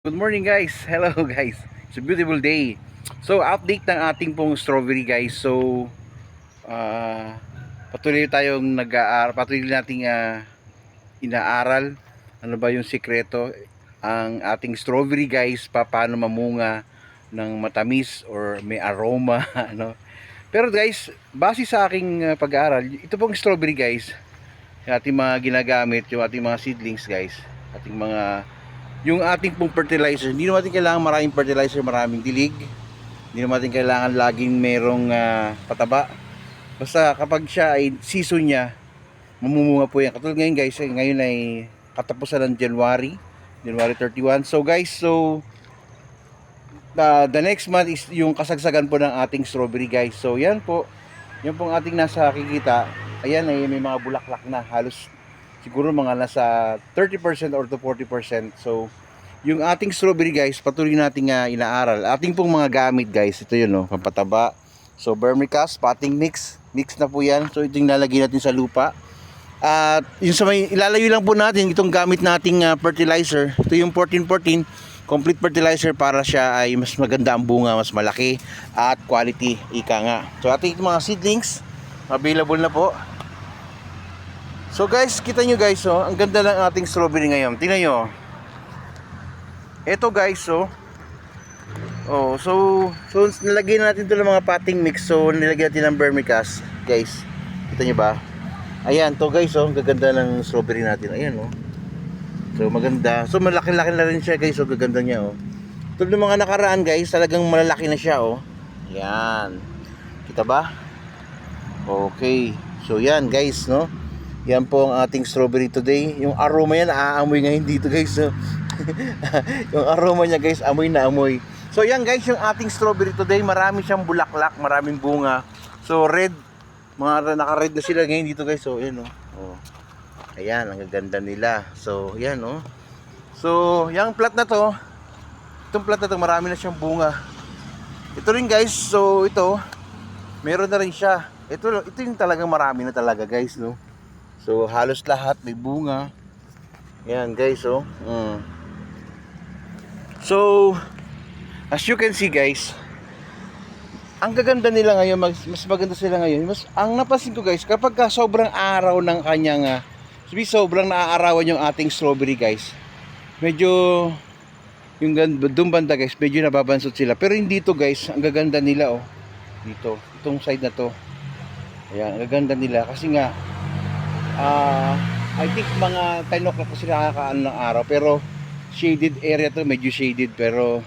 Good morning guys. Hello guys. It's a beautiful day. So update ng ating pong strawberry guys. So ah patuloy tayong patuloy nating inaaral ano ba yung sikreto ang ating strawberry guys, paano mamunga ng matamis or may aroma ano. Pero guys, base sa aking pag-aaral, ito pong strawberry guys, yung ating mga ginagamit, yung ating mga seedlings guys, ating mga yung ating pong fertilizer, hindi naman natin kailangan maraming fertilizer, maraming dilig. Hindi naman natin kailangan laging merong pataba. Basta kapag siya ay season niya, mamumunga po yan. Katulad ngayon guys, ngayon ay katapusan ng January 31. So guys, the next month is yung kasagsagan po ng ating strawberry guys. So yan po, yan pong ating nasa kikita. Ayan ay may mga bulaklak na, halos siguro mga nasa 30% or to 40%. So yung ating strawberry guys, patuloy nating inaaral. Ating pong mga gamit guys, ito yun, no, pampataba. So vermicast, potting mix, mix na po yan. So ito yung lalagay natin sa lupa. At yung sa may ilalayo lang po natin itong gamit nating fertilizer. Ito yung 1414 complete fertilizer para siya ay mas maganda ang bunga, mas malaki at quality, ika nga. So ating mga seedlings available na po. So guys, kita nyo guys, oh, ang ganda ng ating strawberry ngayon. Tingnan nyo. Ito guys, so nilagyan natin ito ng mga potting mix. So nilagyan natin ng vermicast, guys. Kita nyo ba? Ayan, to guys, ang gaganda ng strawberry natin. Ayan, oh. So maganda. So malaki-laki na rin siya, guys. So gaganda niya, oh. Tulad ng mga nakaraan, guys, talagang malalaki na siya, oh. Ayan. Kita ba? Okay. So yan, guys, no? Yan po ang ating strawberry today. Yung aroma yan, aamoy ngayon dito, guys, so. Yung aroma niya guys, amoy na amoy. So yan guys, yung ating strawberry today, marami siyang bulaklak, maraming bunga. So red, mga naka-red na sila ngayon dito guys. So yan, oh. Ayan, ang gaganda nila. So yan, oh. So yung plat na to, itong plat na to, marami na siyang bunga. Ito rin guys, so ito meron na rin siya. Ito yung talagang marami na talaga guys, no. So halos lahat may bunga. Yan guys, oh. So, as you can see guys, ang gaganda nila ngayon, mas maganda sila ngayon. Ang napansin ko guys, kapag sobrang araw ng kanyang, sobrang naaarawan yung ating strawberry guys, medyo, yung doon banda guys, medyo nababansot sila. Pero hindi to guys, ang gaganda nila, oh. Dito, itong side na to. Ayan, ang gaganda nila. Kasi nga, I think mga 10 o'clock pa sila nakakaano ng araw. Pero, shaded area to, medyo shaded, pero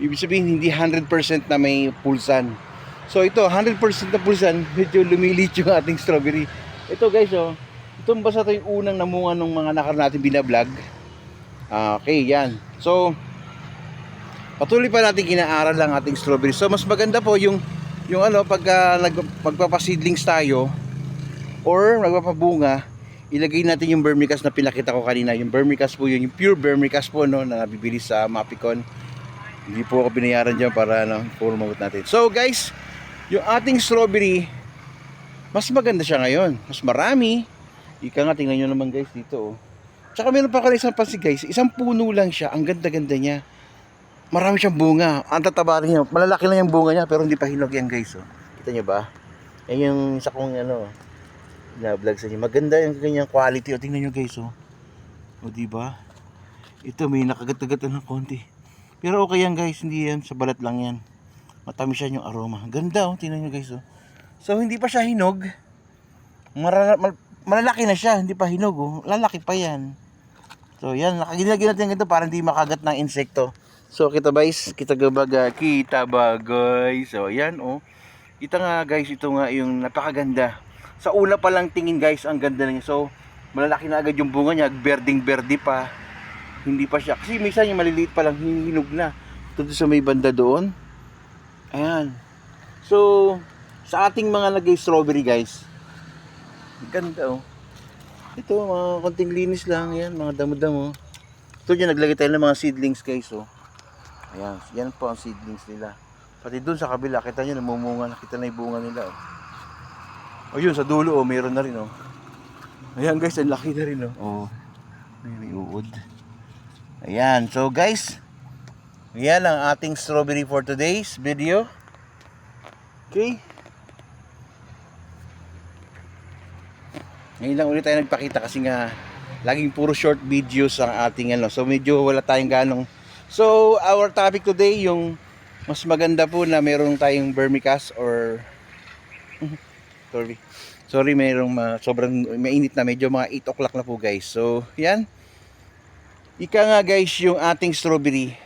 ibig sabihin hindi 100% na may pulsan. So ito 100% na pulsan, medyo lumilit yung ating strawberry. Ito guys, oh, itong basta ito yung unang namunga ng mga nakaraan natin binablog. Okay, yan. So patuloy pa natin kinaaral ang ating strawberry. So mas maganda po yung ano, pagka magpapaseedlings tayo or magpapabunga, ilagay natin yung vermicast na pinakita ko kanina. Yung vermicast po yun, yung pure vermicast po, no, na nabibili sa Mapicon. Hindi po ako binayaran dyan para promote natin. So guys, yung ating strawberry, mas maganda siya ngayon. Mas marami. Ika nga, tingnan nyo naman guys dito, oh. Tsaka meron pa ako isang pansin guys, isang puno lang siya, ang ganda-ganda niya. Marami siyang bunga. Ang tataba rin niya. Malalaki lang yung bunga niya, pero hindi pa hinog yan guys, oh. Kita nyo ba? Yan yung isa kong ano, na vlog sa inyo. Maganda yung kanyang quality. O tingnan nyo guys, oh. O diba? Ito may nakagat-gagat ng konti. Pero okay yan guys, hindi yan sa balat lang yan. Matamis siya yung aroma. Ganda, oh. Tingnan nyo guys, oh. So hindi pa siya hinog. Malalaki na siya, hindi pa hinog, oh. Lalaki pa yan. So yan, nakaginagin natin ganito para hindi makagat ng insekto. So kita guys, kita ba guys. So yan, oh. Kita nga guys, ito nga yung napakaganda. Sa una pa lang tingin guys, ang ganda niya. So, malalaki na agad yung bunga niya, berding-berdi pa. Hindi pa siya. Kasi minsan yung maliliit pa lang, hinog na. Ito sa may banda doon. Ayan. So, sa ating mga nag-strawberry guys, ganda, oh. Ito, mga konting linis lang. Yan, mga damo-damo. Ito dyan, naglagay tayo ng mga seedlings guys, oh. Ayan, yan po ang seedlings nila. Pati doon sa kabila, kita nyo, namumunga. Nakita na yung bunga nila, oh. O yun, sa dulo, oh, mayroon na rin, oh. Ayan guys, ang laki na rin, oh. Oh, may uod. Ayan, so guys, Yan ang ating strawberry for today's video. Okay. Ngayon lang ulit tayo nagpakita kasi nga laging puro short videos ang ating ano. So medyo wala tayong ganong. So our topic today yung mas maganda po na meron tayong vermicast or sorry mayroong sobrang mainit na, medyo mga 8 o'clock na po guys. So yan. Ika nga guys yung ating strawberry.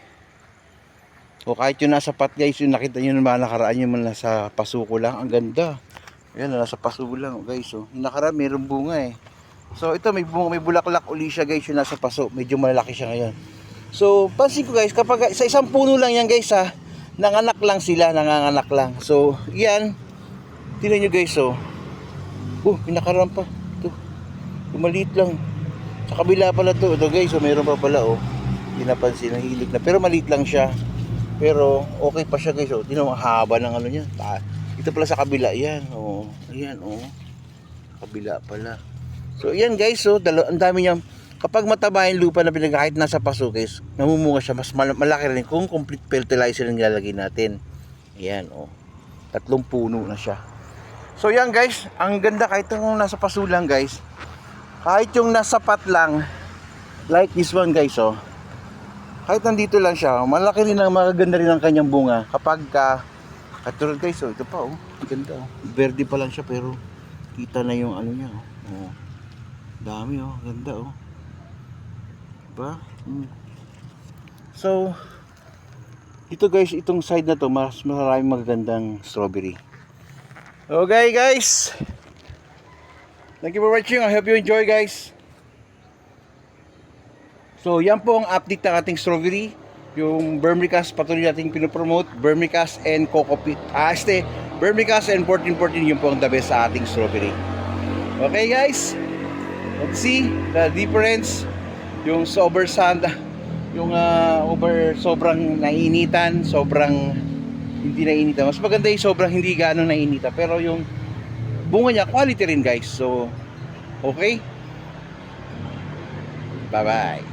O kahit yung nasa pot guys, yung nakita nyo naman nakaraan yung nasa pasuko lang. Ang ganda. Ayan, nasa pasuko lang guys. So, yung nakaraan mayroong bunga eh. So ito may bunga, may bulaklak uli siya guys yung nasa paso. Medyo malaki siya ngayon. So pansin ko guys, kapag sa isang puno lang yan guys ha, nanganak lang sila, nanganganak lang. So yan, tingnan nyo guys oh. Pinakaraan pa. Ito, maliit lang. Sa kabila pala to. Ito guys, so mayroon pa pala oh. Hindi napansin, nahilig na. Pero maliit lang siya. Pero okay pa siya guys oh. Tingnan mo, haba ng ano niya. Ito pala sa kabila, yan oh. Ayan oh. Kabila pala. So yan guys oh, ang dami niya. Kapag mataba yung lupa na kahit nasa paso guys, namumunga siya, mas malaki rin kung complete fertilizer ang nilalagay natin. Ayan oh. 3 puno na siya. So yan guys, ang ganda kahit yung nasa paso lang guys. Kahit yung nasa pot lang, like this one guys oh. Kahit nandito lang siya, malaki rin ang magaganda rin ang kanyang bunga. Kapag katulad guys oh, ito pa oh, ganda oh. Verde pa lang siya pero kita na yung ano niya oh. Dami oh, ganda oh. Diba? So ito guys, itong side na to mas maraming magagandang strawberry. Okay guys, thank you for watching. I hope you enjoy guys. So yan po ang update ng ating strawberry. Yung vermicast patuloy nating pinopromote, vermicast and coco peat. Vermicast and 1414 yung po ang the best sa ating strawberry. Okay guys, let's see the difference. Yung sober sun, yung sobrang nainitan, sobrang hindi nainitan. Mas maganda yung sobrang hindi gaano nainitan. Pero yung bunga niya quality rin guys. So okay, bye bye.